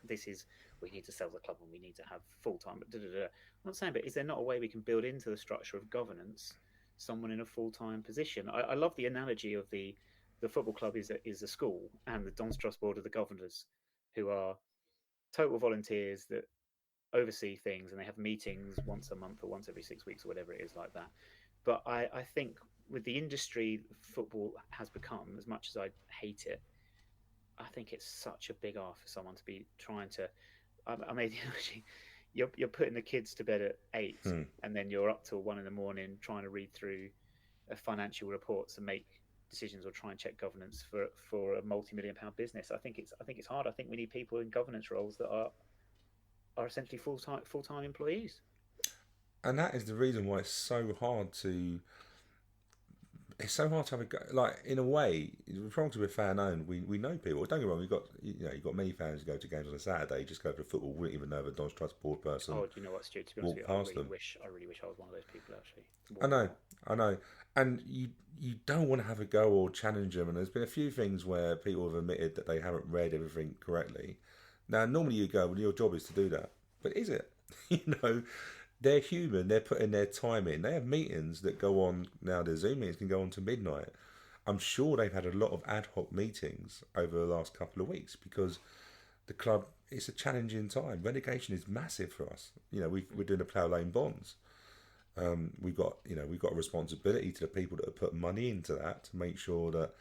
we need to sell the club and we need to have full time. I'm not saying, but is there not a way we can build into the structure of governance someone in a full time position? I love the analogy of the football club is a school, and the Dons Trust Board are the governors, who are total volunteers that oversee things, and they have meetings once a month or once every 6 weeks or whatever it is like that. But I think with the industry football has become, as much as I hate it, I think it's such a big ask for someone to be trying to. I made the analogy. You're putting the kids to bed at 8, and then you're up till 1 in the morning trying to read through financial reports and make decisions or try and check governance for a multi-million-pound business. I think it's hard. I think we need people in governance roles that are essentially full-time employees. And that is the reason why it's so hard to have a go. Like, in a way, we're trying to be fan owned. We know people. Don't get me wrong. You've got many fans who go to games on a Saturday, just go for football, wouldn't even know if a Dons Trust Board person. Oh, do you know what, Stu? To be honest with you, I really wish I was one of those people, actually. I know. And you don't want to have a go or challenge them. And there's been a few things where people have admitted that they haven't read everything correctly. Now, normally you go, well, your job is to do that. But is it? They're human. They're putting their time in. They have meetings that go on. Now, their Zoom meetings can go on to midnight. I'm sure they've had a lot of ad hoc meetings over the last couple of weeks, because the club, it's a challenging time. Relegation is massive for us. We're doing the plough lane bonds. We've got a responsibility to the people that have put money into that to make sure that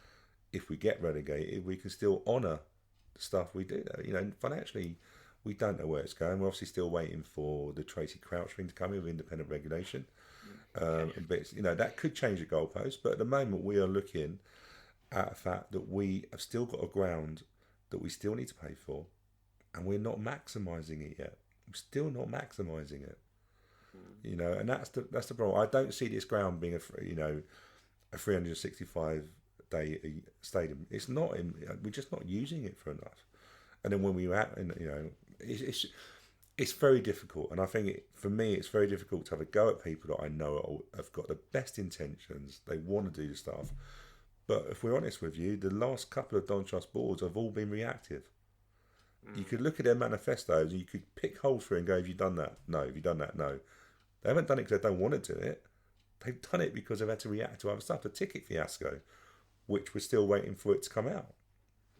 if we get relegated, we can still honour the stuff we do. Financially, we don't know where it's going. We're obviously still waiting for the Tracy Crouch thing to come in with independent regulation. But that could change the goalpost. But at the moment, we are looking at the fact that we have still got a ground that we still need to pay for, and we're not maximising it yet. We're still not maximising it. And that's the problem. I don't see this ground being a 365 day stadium. It's not. We're just not using it for enough. And then when we were at, it's very difficult. And I think for me, it's very difficult to have a go at people that I know have got the best intentions. They want to do the stuff. But if we're honest with you, the last couple of Dons Trust boards have all been reactive. You could look at their manifestos and you could pick holes through and go, have you done that? No. Have you done that? No. They haven't done it because they don't want to do it. They've done it because they've had to react to other stuff. The ticket fiasco, which we're still waiting for it to come out.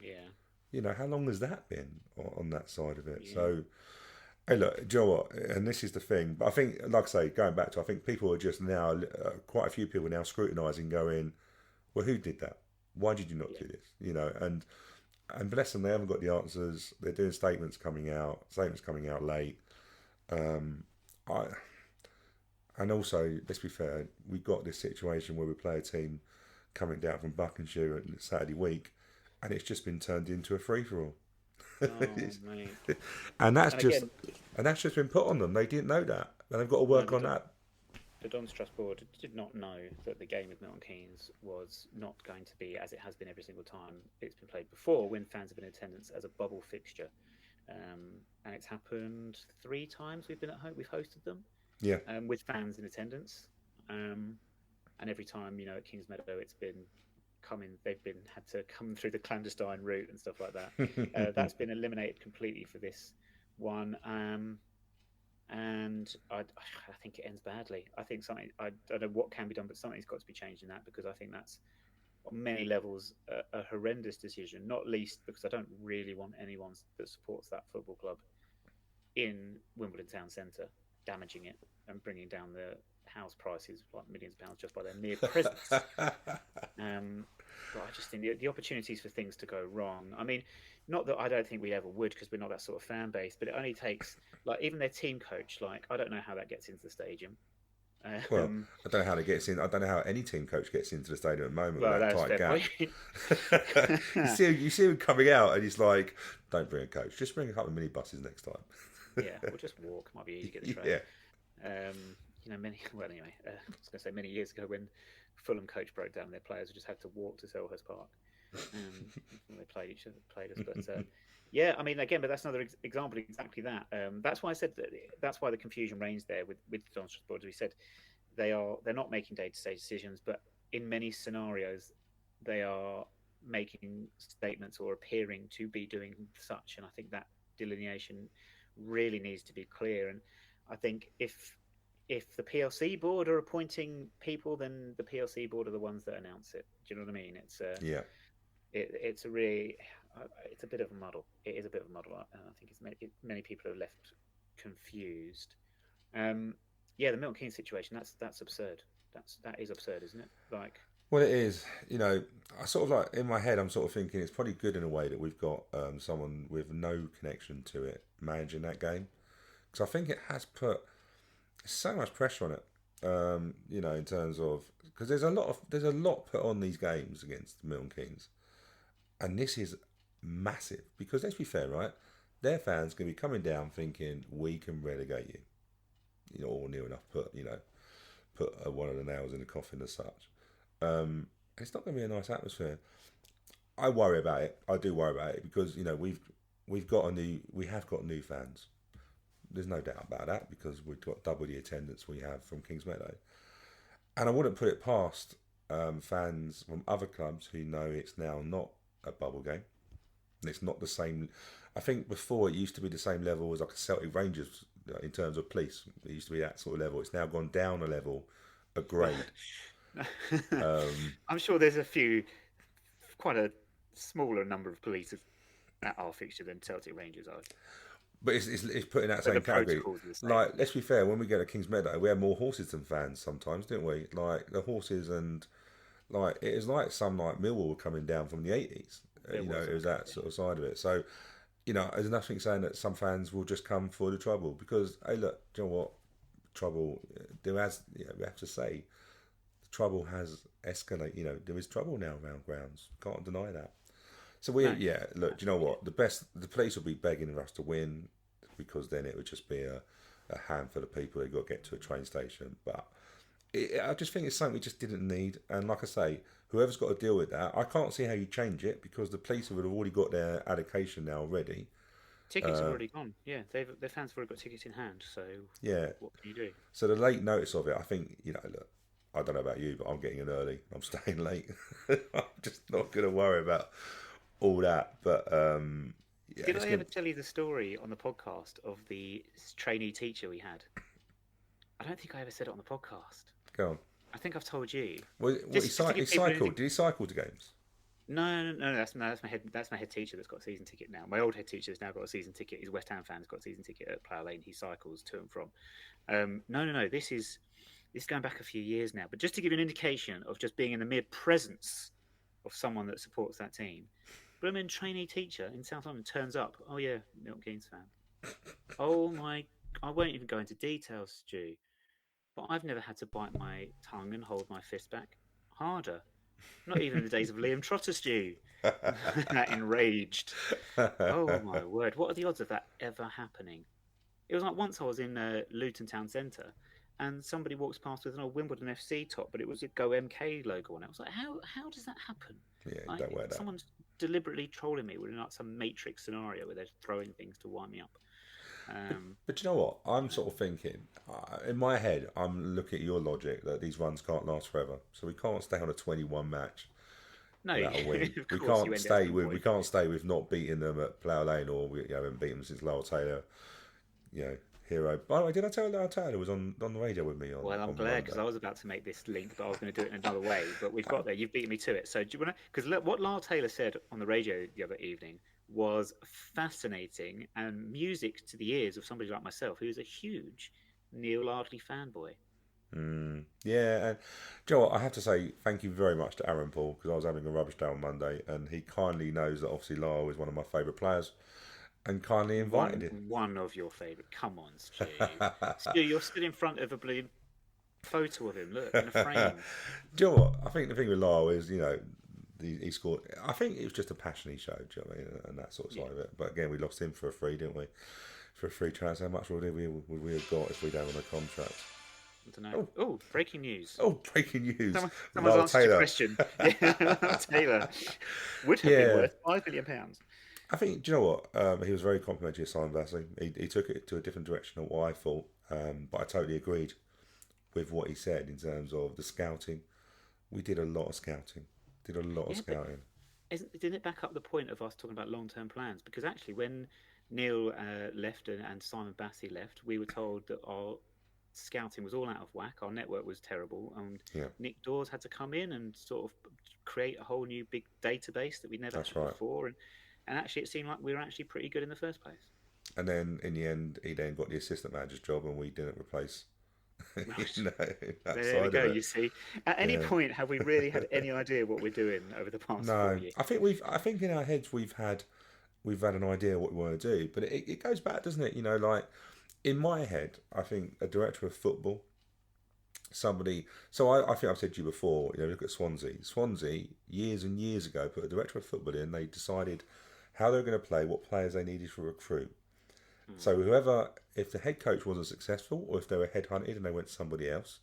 Yeah. How long has that been on that side of it? Yeah. So, hey, look, do you know what? And this is the thing. But I think, like I say, going back to, I think people are just now, quite a few people are now scrutinising, going, well, who did that? Why did you not do this? And bless them, they haven't got the answers. They're doing statements coming out late. And also, let's be fair, we've got this situation where we play a team coming down from Buckinghamshire on Saturday week, and it's just been turned into a free-for-all. Oh, mate. And that's just been put on them. They didn't know that, and they've got to work on that. the Dons Trust Board did not know that the game with Milton Keynes was not going to be as it has been every single time it's been played before, when fans have been in attendance, as a bubble fixture. And it's happened 3 times we've been at home. We've hosted them, Yeah. with fans in attendance, and every time, at Kings Meadow, it's been coming. They've been had to come through the clandestine route and stuff like that. That's been eliminated completely for this one. And I think it ends badly. I think something, I don't know what can be done, but something's got to be changed in that, because I think that's on many levels a horrendous decision. Not least because I don't really want anyone that supports that football club in Wimbledon Town Centre damaging it and bringing down the house prices like millions of pounds just by their mere presence. But I just think the opportunities for things to go wrong. I mean, not that I don't think we ever would, because we're not that sort of fan base, but it only takes, like, even their team coach, like, I don't know how that gets into the stadium. Well, I don't know how it gets in. I don't know how any team coach gets into the stadium at the moment with that tight gap. you see him coming out, and he's like, "Don't bring a coach. Just bring a couple of minibuses next time." Yeah, or just walk. Might be easy to get the train. Yeah. Many years ago, when Fulham coach broke down, their players just had to walk to Selhurst Park. When they played us. But yeah, I mean, again, but that's another example of exactly that. That's why I said that's why the confusion reigns there with the Dons Trust Board. As we said, they're not making day-to-day decisions, but in many scenarios, they are making statements or appearing to be doing such. And I think that delineation really needs to be clear. And I think if the PLC board are appointing people, then the PLC board are the ones that announce it. Do you know what I mean? It's it's a bit of a muddle. It is a bit of a muddle. I think many people are left confused. The Milton Keynes situation, that's absurd. That is absurd, isn't it? Like, well, it is. I sort of, like, in my head, I'm sort of thinking it's probably good in a way that we've got someone with no connection to it managing that game, because I think it has put so much pressure on it. In terms of, because there's a lot put on these games against Milton Keynes, and this is massive, because let's be fair, right? Their fans going to be coming down thinking we can relegate you, or near enough put one of the nails in the coffin as such. It's not going to be a nice atmosphere. I worry about it. I do worry about it, because we have got new fans. There's no doubt about that, because we've got double the attendance we have from Kings Meadow, and I wouldn't put it past fans from other clubs who know it's now not a bubble game. It's not the same. I think before it used to be the same level as like a Celtic Rangers in terms of police. It used to be that sort of level. It's now gone down a level, a grade. I'm sure there's quite a smaller number of police at our fixture than Celtic Rangers are. But it's put in that same category. Like, let's be fair, when we go to Kings Meadow, we have more horses than fans sometimes, don't we? Like, the horses, and like, it is like some, like, Millwall were coming down from the 80s. It was that sort of side of it. So, there's nothing saying that some fans will just come for the trouble, because, hey, look, do you know what? Trouble, we have to say, the trouble has escalated. There is trouble now around grounds. Can't deny that. So look, do you know what? The police will be begging us to win, because then it would just be a handful of people who've got to get to a train station. But I just think it's something we just didn't need. And like I say, whoever's got to deal with that, I can't see how you change it, because the police would have already got their allocation now already. Tickets have already gone. Yeah, their fans have already got tickets in hand. So what can you do? So the late notice of it, I think, look, I don't know about you, but I'm getting in early. I'm staying late. I'm just not going to worry about all that. But did I ever tell you the story on the podcast of the trainee teacher we had? I don't think I ever said it on the podcast. Go on. I think I've told you. Well, he cycled. Did he cycle to games? No. That's my head teacher that's got a season ticket now. My old head teacher has now got a season ticket. His West Ham fan's got a season ticket at Plough Lane. He cycles to and from. No. This is going back a few years now. But just to give you an indication of just being in the mere presence of someone that supports that team, blooming trainee teacher in South London turns up. Oh yeah, Milton Keynes fan. Oh my! I won't even go into details, Stu. But I've never had to bite my tongue and hold my fist back harder. Not even in the days of Liam Trotter, Stu. Enraged. Oh my word! What are the odds of that ever happening? It was like once I was in Luton Town Centre, and somebody walks past with an old Wimbledon FC top, but it was a Go MK logo on it. I was like, how does that happen? Yeah, Like, don't wear that. someone's deliberately trolling me with like some Matrix scenario where they're throwing things to wind me up. But you know what? I'm sort of thinking, in my head, I'm looking at your logic that these runs can't last forever. So we can't stay on a 21 match No, without a win. of course you end at some We point. can't stay with not beating them at Plough Lane, or we haven't beaten them since Lyle Taylor. Hero. By the way, did I tell Lyle Taylor was on the radio with me on? Well, I'm on glad, because I Monday? was about to make this link, but I was going to do it in another way. But we've got there. You've beaten me to it. So do you want to? Because look, what Lyle Taylor said on the radio the other evening was fascinating and music to the ears of somebody like myself, who is a huge Neil Ardley fanboy. Yeah, and do you know what? I have to say thank you very much to Aaron Paul, because I was having a rubbish day on Monday, and he kindly knows that obviously Lyle is one of my favourite players, and kindly invited him. One of your favourite. Come on, Stu. Stu, you're still in front of a blue photo of him. Look, in a frame. Do you know what? I think the thing with Lyle is, he scored. I think it was just a passion he showed, do you know what I mean? And that sort of side of it. But again, we lost him for a free, didn't we? For a free transfer. How much would we have got if we'd had on a contract? I don't know. Oh, breaking news. Oh, breaking news. Someone's Lyle answered Taylor. your question. Yeah, Taylor would have been worth £5 million. I think, do you know what? He was very complimentary of Simon Bassey. He took it to a different direction than what I thought. But I totally agreed with what he said in terms of the scouting. We did a lot of scouting. Scouting. Didn't it back up the point of us talking about long-term plans? Because actually, when Neil left and Simon Bassey left, we were told that our scouting was all out of whack. Our network was terrible, and Nick Dawes had to come in and sort of create a whole new big database that we'd never had before. And actually, it seemed like we were actually pretty good in the first place. And then in the end, he then got the assistant manager's job, and we didn't replace. There we go. You see, at any point, have we really had any idea what we're doing over the past 4 years? I think in our heads we've had an idea what we want to do, but it goes back, doesn't it? Like in my head, I think a director of football, somebody. So I think I've said to you before. Look at Swansea. Swansea years and years ago put a director of football in. They decided how they were going to play, what players they needed to recruit. So if the head coach wasn't successful, or if they were headhunted and they went to somebody else,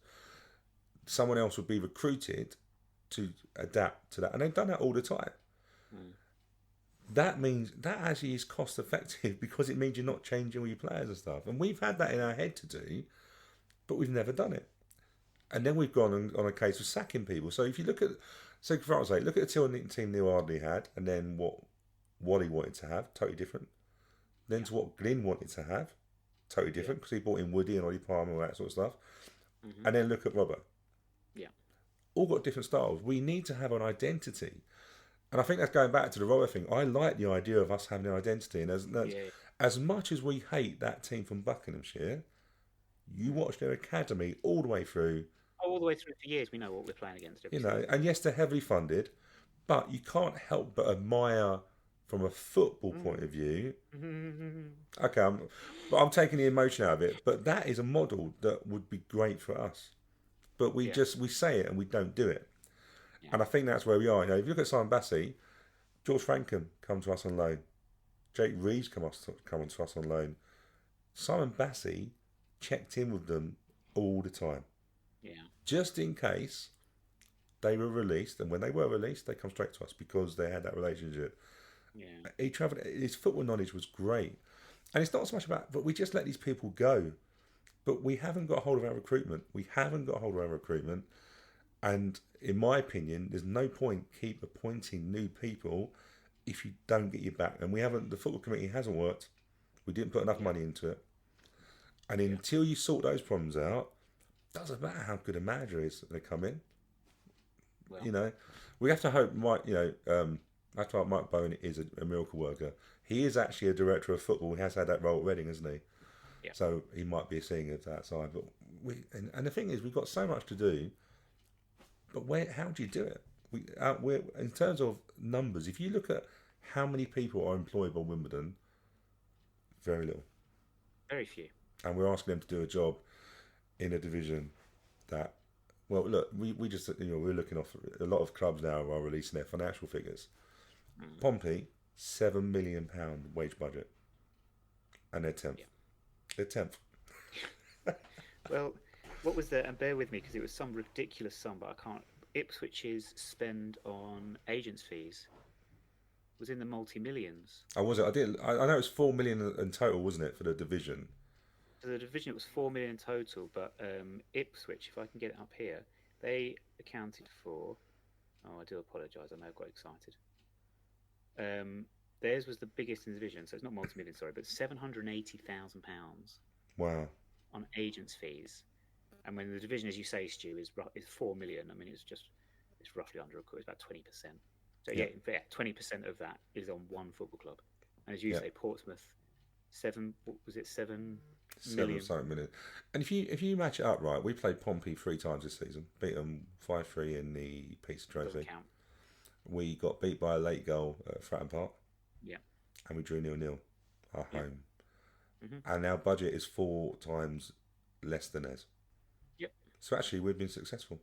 someone else would be recruited to adapt to that. And they've done that all the time. That means that actually is cost effective, because it means you're not changing all your players and stuff. And we've had that in our head to do, but we've never done it. And then we've gone on a case of sacking people. So if you look at, for example, look at the team Neil Ardley had, and then what he wanted to have, totally different. Then to what Glyn wanted to have, totally different, because he brought in Woody and Ollie Palmer and all that sort of stuff. And then look at Robbo. Yeah. All got different styles. We need to have an identity. And I think that's going back to the Robbo thing. I like the idea of us having an identity. And as much as we hate that team from Buckinghamshire, you watch their academy all the way through. All the way through for years, we know what we're playing against. And yes, they're heavily funded, but you can't help but admire from a football point of view. Okay, I'm taking the emotion out of it, but that is a model that would be great for us. But we say it and we don't do it. Yeah. And I think that's where we are. If you look at Simon Bassey, George Frankham come to us on loan. Jake Reeves come to us on loan. Simon Bassey checked in with them all the time. Yeah. Just in case they were released, and when they were released, they come straight to us because they had that relationship. Yeah. He travelled. His football knowledge was great, and it's not so much about. But we just let these people go. But we haven't got hold of our recruitment. And in my opinion, there's no point keep appointing new people if you don't get your back. And we haven't. The football committee hasn't worked. We didn't put enough money into it. And until you sort those problems out, doesn't matter how good a manager is they come in. Well, we have to hope Mike Bowen is a miracle worker. He is actually a director of football. He has had that role at Reading, hasn't he? Yeah. So he might be seeing it that side. But and the thing is, we've got so much to do. But how do you do it? We're in terms of numbers. If you look at how many people are employed by Wimbledon, very little. Very few. And we're asking them to do a job in a division that. Well, look, we just we're looking off. A lot of clubs now are releasing their financial figures. Pompey, £7 million wage budget, and they're 10th. Yeah. They're 10th. Well, What was the? And bear with me because it was some ridiculous sum, but I can't. Ipswich's spend on agents' fees was in the multi-millions. Oh, was it? I know it was 4 million in total, wasn't it, for the division? For the division, it was 4 million total, but Ipswich, if I can get it up here, they accounted for. Oh, I do apologise. I may have got excited. Theirs was the biggest in the division, so it's not multi-million, sorry, but £780,000 Wow. on agents' fees. And when the division, as you say, Stu, is 4 million. I mean, it's roughly under a quarter. It's about 20%. So yeah, 20% of that is on one football club. And as you say, Portsmouth, what was it, 7 million? 7 And if you match it up right, we played Pompey 3 times this season, beat them 5-3 in the Pizza Trophy. Doesn't count. We got beat by a late goal at Fratton Park. Yeah. And we drew 0-0 at home. Mm-hmm. And our budget is 4 times less than theirs. Yep. So actually, we've been successful.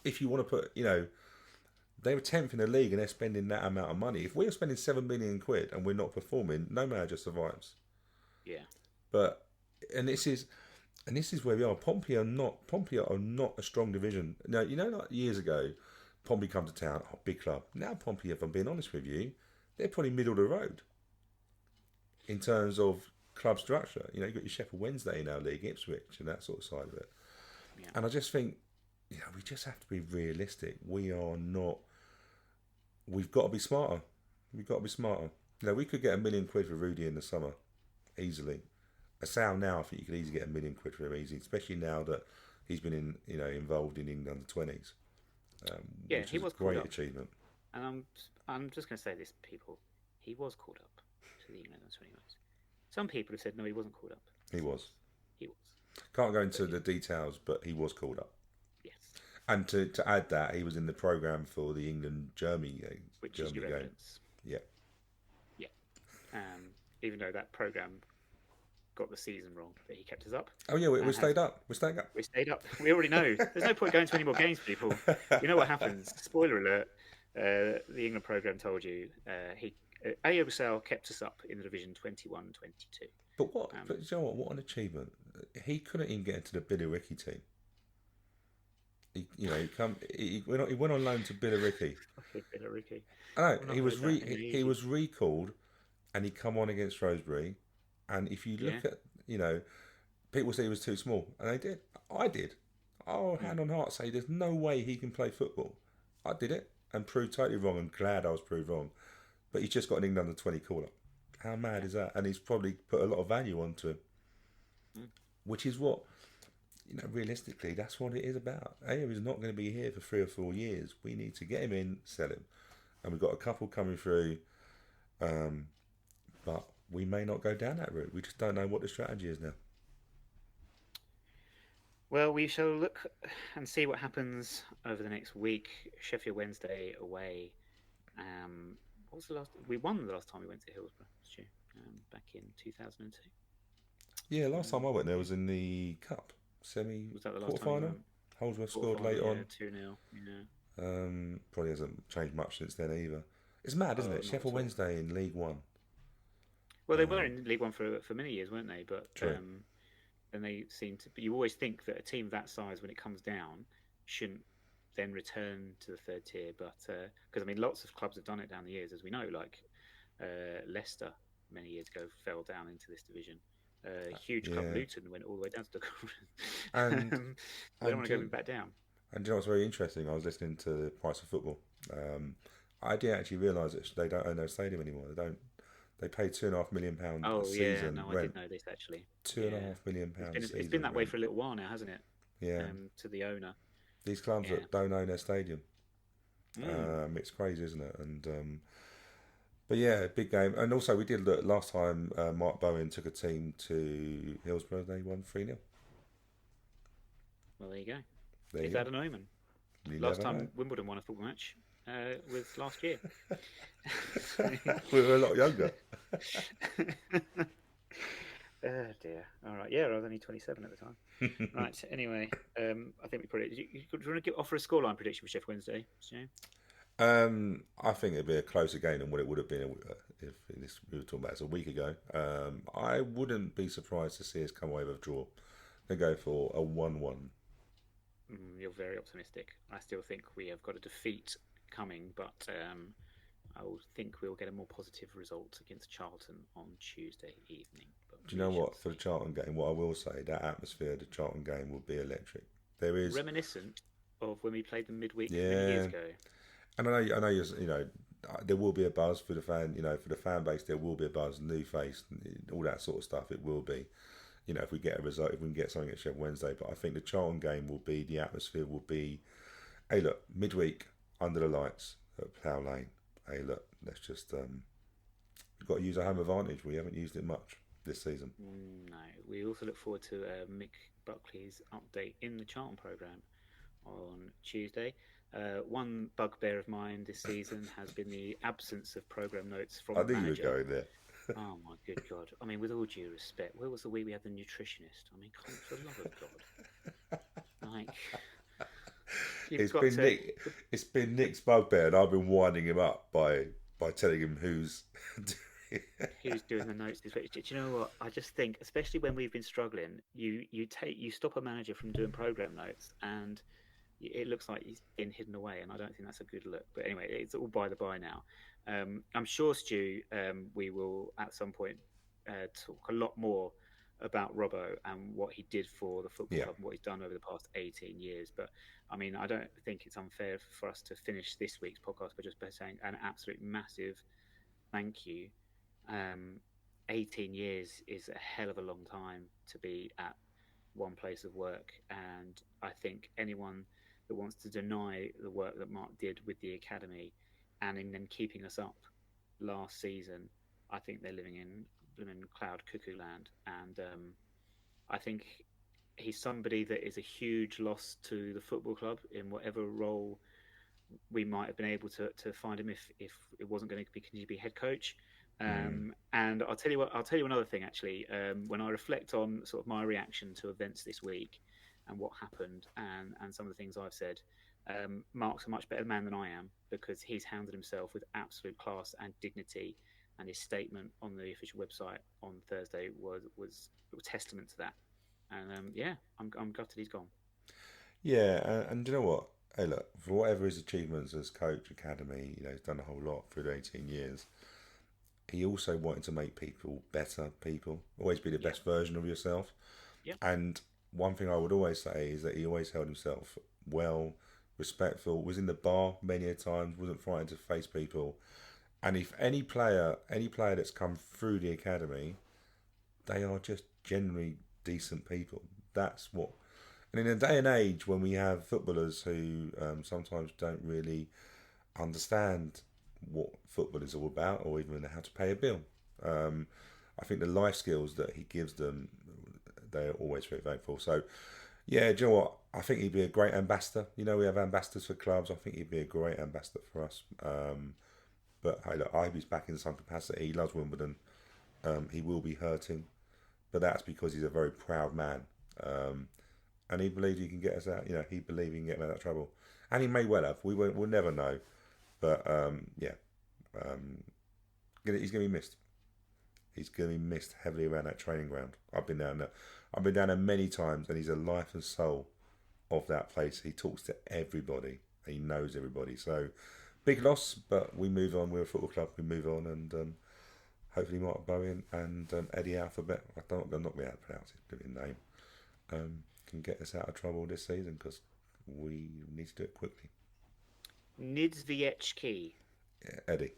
If you want to put, they were 10th in the league and they're spending that amount of money. If we're spending 7 million quid and we're not performing, no manager survives. Yeah. But and this is where we are. Pompey are not a strong division. Now, like years ago, Pompey come to town, big club. Now Pompey, if I'm being honest with you, they're probably middle of the road in terms of club structure. You've got your Sheffield Wednesday in our league, Ipswich, and that sort of side of it. Yeah. And I just think, we just have to be realistic. We are not. We've got to be smarter. We could get £1 million for Rudy in the summer, easily. A Sal now, I think you could easily get £1 million for him easy, especially now that he's been involved in England under-20s. Which he was a great achievement. And I'm just going to say this, people. He was called up to the England under-20s. Some people have said no, he wasn't called up. He was. He was. Can't go into the details, but he was called up. Yes. And to add that, he was in the programme for the England-Germany game. Which is your evidence. Yeah. Yeah. Even though that programme got the season wrong, but he kept us up. Oh yeah, we stayed up. We stayed up. We stayed up. We already know. There's no point going to any more games, people. You know what happens. Spoiler alert. The England programme told you Ayo Sal kept us up in the division 21-22. But what? But you know what? What an achievement! He couldn't even get into the Billericay team. He went on loan to Billericay. Billericay. I know he was recalled, and he come on against Shrewsbury. And if you look at, people say he was too small, and they did. I did. Oh, hand on heart, say there's no way he can play football. I did it and proved totally wrong. I'm glad I was proved wrong. But he's just got an England under-20 call-up. How mad is that? And he's probably put a lot of value onto him, which is what, realistically, that's what it is about. Ayo is not going to be here for 3 or 4 years. We need to get him in, sell him. And we've got a couple coming through, but we may not go down that route. We just don't know what the strategy is now. Well, we shall look and see what happens over the next week. Sheffield Wednesday away. What was the last? We won the last time we went to Hillsborough, Stu, back in 2002. Yeah, last time I went there was in the Cup quarter-final. Holdsworth scored late on. 2-0. Yeah. Probably hasn't changed much since then either. It's mad, isn't it? Sheffield Wednesday in League One. Well, they were in League One for many years, weren't they? But then they seem to. But you always think that a team of that size, when it comes down, shouldn't then return to the third tier. But because lots of clubs have done it down the years, as we know. Like Leicester, many years ago, fell down into this division. Huge club Luton went all the way down to the and they don't want to go back down. And do you know what's very interesting? I was listening to the Price of Football. I didn't actually realise that they don't own their stadium anymore. They don't. They pay £2.5 million a season. No, I didn't know this actually. £2.5 million a season. It's been that way for a little while now, hasn't it? Yeah. To the owner. These clubs that don't own their stadium. It's crazy, isn't it? And but yeah, big game. And also we did look last time. Mark Bowen took a team to Hillsborough. They won 3-0. Well, there you go. Is that an omen? Last time Wimbledon won a football match was last year. We were a lot younger. Oh dear. All right. Yeah, I was only 27 at the time. Right. Anyway, I think we probably. Do you want to offer a scoreline prediction for Sheffield Wednesday? I think it'd be a closer game than what it would have been if we were talking about this a week ago. I wouldn't be surprised to see us come away with a draw. They go for a 1-1. You're very optimistic. I still think we have got a defeat coming, but I think we'll get a more positive result against Charlton on Tuesday evening. But Do you we know shall what? For the see. Charlton game, what I will say, that atmosphere of the Charlton game will be electric. There is, Reminiscent of when we played them midweek many years yeah, ago. and I know, there will be a buzz for the fan, for the fan base. There will be a buzz, new face, all that sort of stuff. It will be, if we get a result, if we can get something at Sheffield Wednesday. But I think the Charlton game will be, the atmosphere will be, hey, look, midweek under the lights at Plough Lane. Hey, look, let's just, we've got to use our home advantage. We haven't used it much this season. No, we also look forward to Mick Buckley's update in the Charlton programme on Tuesday. One bugbear of mine this season has been the absence of programme notes from I the knew you were manager. going there. Oh my good God! I mean, with all due respect, where was the week we had the nutritionist? I mean, for the love of God, like It's been Nick's bugbear, and I've been winding him up by telling him who's doing the notes this week. Do you know what? I just think, especially when we've been struggling, you stop a manager from doing programme notes, and it looks like he's been hidden away, and I don't think that's a good look. But anyway, it's all by the by now. I'm sure, Stu, we will at some point talk a lot more about Robbo and what he did for the football yeah. club and what he's done over the past 18 years. But I mean, I don't think it's unfair for us to finish this week's podcast by saying an absolute massive thank you. 18 years is a hell of a long time to be at one place of work, and I think anyone that wants to deny the work that Mark did with the academy and in then keeping us up last season, I think they're living in cloud cuckoo land. And I think he's somebody that is a huge loss to the football club in whatever role we might have been able to find him if it wasn't going to continue to be head coach. And I'll tell you another thing actually. When I reflect on sort of my reaction to events this week and what happened and some of the things I've said, Mark's a much better man than I am, because he's handled himself with absolute class and dignity, and his statement on the official website on Thursday was a testament to that. And I'm gutted he's gone. Yeah, and do you know what? Hey, look, for whatever his achievements as coach, academy, he's done a whole lot for the 18 years. He also wanted to make people better people, always be the best version of yourself. Yeah. And one thing I would always say is that he always held himself well, respectful, was in the bar many a times, wasn't frightened to face people. And if any player that's come through the academy, they are just generally decent people. That's what. And in a day and age when we have footballers who sometimes don't really understand what football is all about, or even how to pay a bill, I think the life skills that he gives them, they're always very thankful. So, yeah, do you know what? I think he'd be a great ambassador. We have ambassadors for clubs. I think he'd be a great ambassador for us. But hey, look, I hope he's back in some capacity. He loves Wimbledon. He will be hurting, but that's because he's a very proud man. And he believes he can get us out. He believes he can get him out of trouble, and he may well have. We'll never know. But he's going to be missed. He's going to be missed heavily around that training ground. I've been down there. I've been down there many times, and he's the life and soul of that place. He talks to everybody. He knows everybody. So big loss, but we move on. We're a football club. We move on, and hopefully Mark Bowen and Eddie Alphabet. I'm not going to be able to pronounce his living name. Can get us out of trouble this season, because we need to do it quickly. Niedzwiecki. Yeah, Eddie.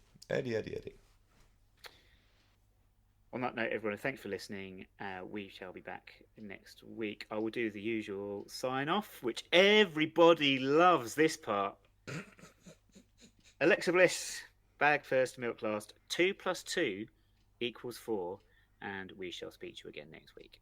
On that note, everyone, thanks for listening. We shall be back next week. I will do the usual sign off, which everybody loves this part. Alexa Bliss, bag first, milk last. 2 + 2 = 4, and we shall speak to you again next week.